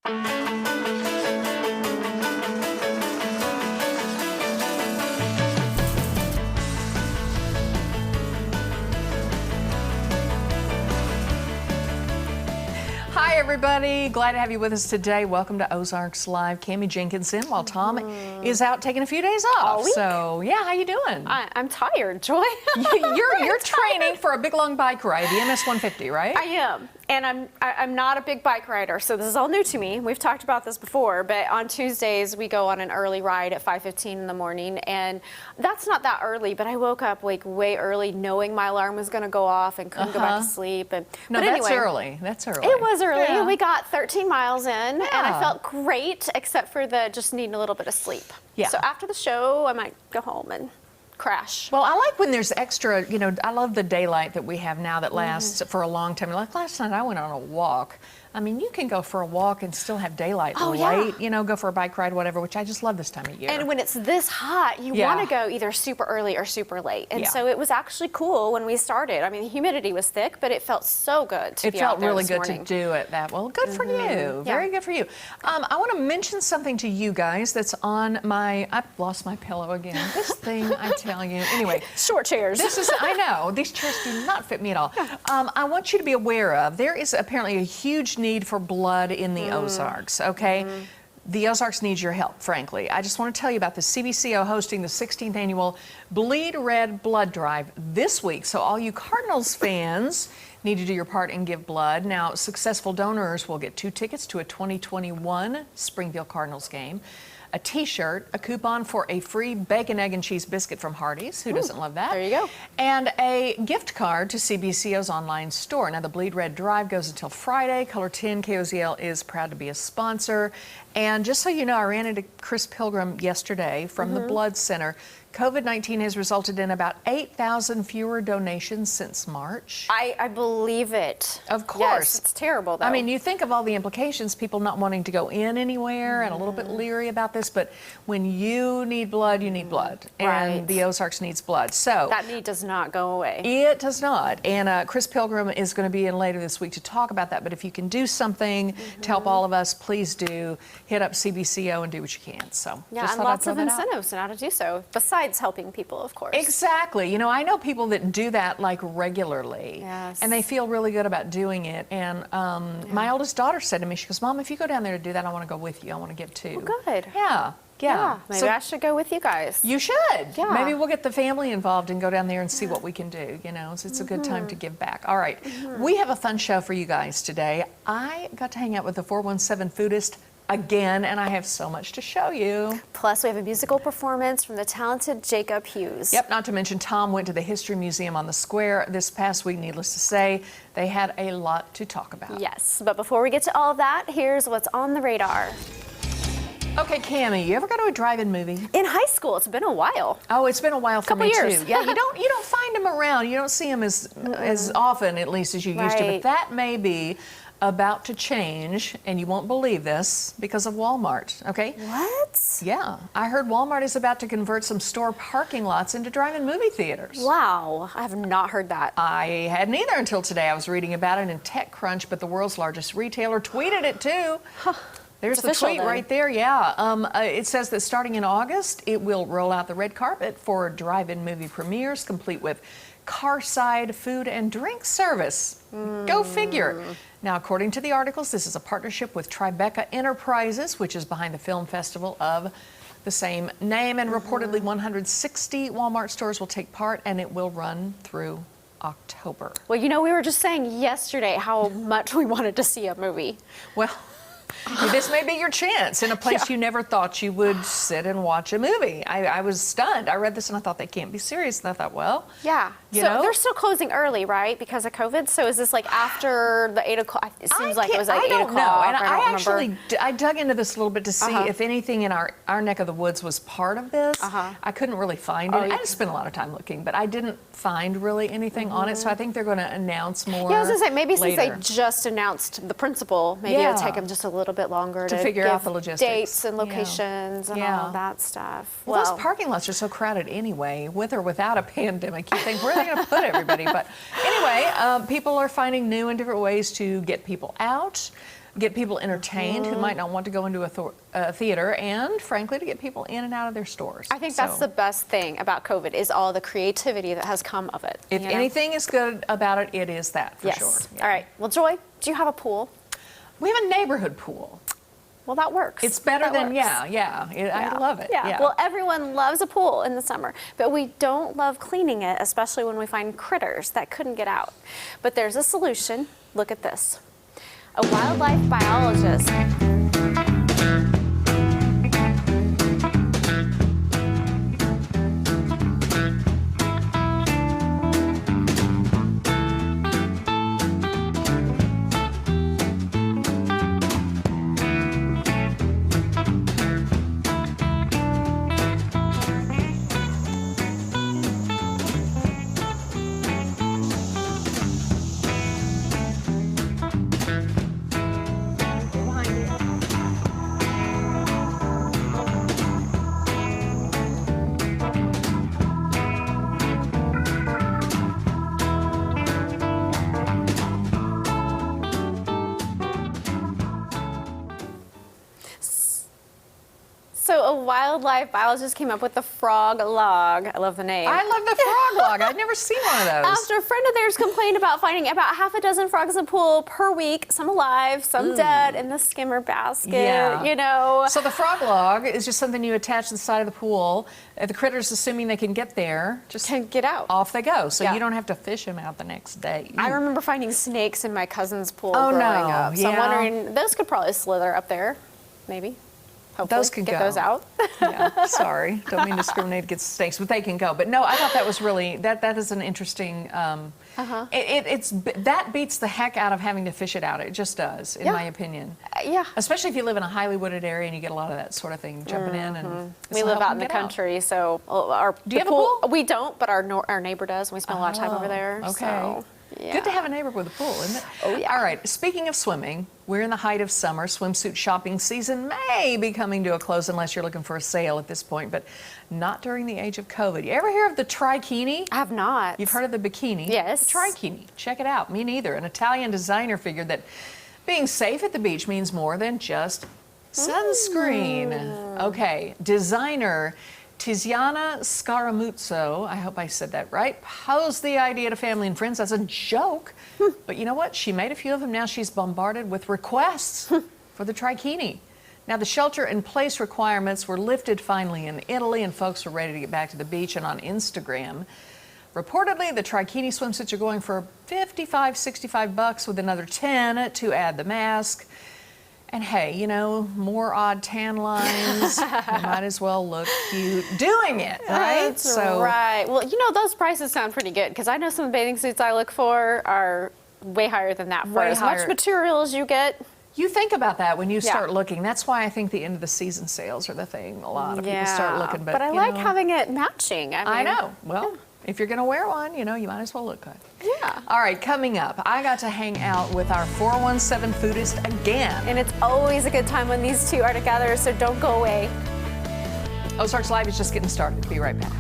Hi, everybody. Glad to have you with us today. Welcome to Ozarks Live. Cammie Jenkinson, while Tom is out taking a few days off. All week. So, yeah, how you doing? I'm tired, Joy. You're training for a big long bike ride, the MS 150, right? I am, and I'm not a big bike rider, so this is all new to me. We've talked about this before, but on Tuesdays we go on an early ride at 5:15 in the morning, and that's not that early. But I woke up like way early, knowing my alarm was going to go off and couldn't go back to sleep. And No, but that's anyway, early. That's early. It was early. Yeah. We got 13 miles in, and I Yeah. felt great, except for the just needing a little bit of sleep. Yeah. So after the show, I might go home and crash. Well, I like when there's extra, I love the daylight that we have now that lasts for a long time. Like last night, I went on a walk. I mean, you can go for a walk and still have daylight late, go for a bike ride, whatever, which I just love this time of year. And when it's this hot, you want to go either super early or super late. And so it was actually cool when we started. I mean, the humidity was thick, but it felt so good to be out there really this good morning. to do it that well. Good for you. Very good for you. I want to mention something to you guys that's on I've lost my pillow again. This thing, I tell you. Anyway. Short chairs. I know. These chairs do not fit me at all. I want you to be aware of, there is apparently a huge need for blood in the Ozarks, okay? The Ozarks needs your help, frankly. I just want to tell you about the CBCO hosting the 16th annual Bleed Red Blood Drive this week. So all you Cardinals fans need to do your part and give blood. Now, successful donors will get 2 tickets to a 2021 Springfield Cardinals game, a T-shirt, a coupon for a free bacon, egg, and cheese biscuit from Hardee's. Who doesn't love that? There you go. And a gift card to CBCO's online store. Now, the Bleed Red Drive goes until Friday. Color 10 KOZL is proud to be a sponsor. And just so you know, I ran into Chris Pilgrim yesterday from the Blood Center. COVID-19 has resulted in about 8,000 fewer donations since March. I believe it. Of course. Yes, it's terrible, though. I mean, you think of all the implications, people not wanting to go in anywhere and a little bit leery about this, but when you need blood, you need blood. And the Ozarks needs blood. So that need does not go away. It does not. And Chris Pilgrim is going to be in later this week to talk about that. But if you can do something to help all of us, please do. Hit up CBCO and do what you can. So Yeah, just and thought I'd lots throw of that out. incentives on how to do so, besides helping people, of course. Exactly. I know people that do that like regularly. Yes. And they feel really good about doing it. And my oldest daughter said to me, she goes, Mom, if you go down there to do that, I want to go with you. I want to give too. Well, good. Yeah. Maybe So I should go with you guys. you should. Yeah. Maybe we'll get the family involved and go down there and see what we can do. It's a good time to give back. All right. We have a fun show for you guys today. I got to hang out with the 417 Foodist again, and I have so much to show you. Plus, we have a musical performance from the talented Jacob Hughes. Yep, not to mention Tom went to the History Museum on the Square this past week. Needless to say, they had a lot to talk about. Yes, but before we get to all of that, here's what's on the radar. Okay, Cammie, you ever go to a drive-in movie? In high school, it's been a while. Oh, it's been a while for Couple me years. too. Yeah, you don't find them around. You don't see them as often, at least, as you used to. But Right. that may be about to change, and you won't believe this, because of Walmart, okay? What? Yeah, I heard Walmart is about to convert some store parking lots into drive-in movie theaters. Wow, I have not heard that. I hadn't either until today. I was reading about it in TechCrunch, but the world's largest retailer tweeted it too. There's It's the official tweet then. right there, yeah. It says that starting in August, it will roll out the red carpet for drive-in movie premieres, complete with car-side food and drink service. Go figure. Now, according to the articles, this is a partnership with Tribeca Enterprises, which is behind the film festival of the same name, and reportedly 160 Walmart stores will take part, and it will run through October. Well, we were just saying yesterday how much we wanted to see a movie. Well, this may be your chance in a place you never thought you would sit and watch a movie. I was stunned. I read this and I thought, they can't be serious. And I thought, well, Yeah. You So know? they're still closing early, right? Because of COVID. So is this like after the 8 o'clock? It seems like it was like 8 o'clock. I don't know. And I don't I remember. actually, I dug into this a little bit to see if anything in our neck of the woods was part of this. I couldn't really find it. I didn't spend a lot of time looking, but I didn't find really anything on it. So I think they're going to announce more. Yeah, I was gonna say maybe since later. they just announced the principal, maybe it'll take them just a little bit longer to figure give out the logistics. dates and locations and all of that stuff. Well, those parking lots are so crowded anyway, with or without a pandemic. You think, where are they going to put everybody? But anyway, people are finding new and different ways to get people out, get people entertained who might not want to go into a theater, and frankly, to get people in and out of their stores. I think that's the best thing about COVID is all the creativity that has come of it. If anything is good about it, it is that for sure. Yeah. All right. Well, Joy, do you have a pool? We have a neighborhood pool. Well, that works. It's better that than, works. I love it. Yeah. Well, everyone loves a pool in the summer, but we don't love cleaning it, especially when we find critters that couldn't get out. But there's a solution. Look at this. A wildlife biologist. So a wildlife biologist came up with the frog log. I love the name. I love the frog log. I'd never seen one of those. After a friend of theirs complained about finding about half a dozen frogs in the pool per week, some alive, some dead in the skimmer basket, Yeah. So the frog log is just something you attach to the side of the pool. The critters, assuming they can get there, just can get out. Off they go. So Yeah. you don't have to fish them out the next day. I remember finding snakes in my cousin's pool Oh, growing no. up. So I'm Yeah. wondering, those could probably slither up there, maybe. Hopefully Those can get go. those out. Yeah, sorry. Don't mean to discriminate against snakes, but they can go. But no, I thought that was really, that is an interesting, that beats the heck out of having to fish it out. It just does, in my opinion. Yeah. Especially if you live in a highly wooded area and you get a lot of that sort of thing jumping in. And We live out in the country, so Do you have a pool? We don't, but our neighbor does. We spend a lot of time over there. Okay. So, yeah. Good to have a neighbor with a pool, isn't it? Oh, yeah. All right. Speaking of swimming, we're in the height of summer. Swimsuit shopping season may be coming to a close unless you're looking for a sale at this point, but not during the age of COVID. You ever hear of the trikini? I have not. You've heard of the bikini? Yes. The trikini. Check it out. Me neither. An Italian designer figured that being safe at the beach means more than just sunscreen. Okay. Designer Tiziana Scaramuzzo, I hope I said that right, posed the idea to family and friends as a joke. But you know what? She made a few of them. Now she's bombarded with requests for the trikini. Now, the shelter-in-place requirements were lifted finally in Italy, and folks are ready to get back to the beach. And on Instagram, reportedly, the trikini swimsuits are going for $55, $65 with another 10 to add the mask. And hey, you know, more odd tan lines. You might as well look cute doing it, right? That's right. Well, you know, those prices sound pretty good because I know some bathing suits I look for are way higher than that for Way as higher. much material as you get. You think about that when you Yeah. start looking. That's why I think the end of the season sales are the thing. A lot of people start looking. But I you like know, having it matching. I know. Well, if you're going to wear one, you know, you might as well look good. Yeah. All right, coming up, I got to hang out with our 417 foodist again. And it's always a good time when these two are together, so don't go away. Ozarks Live is just getting started. Be right back.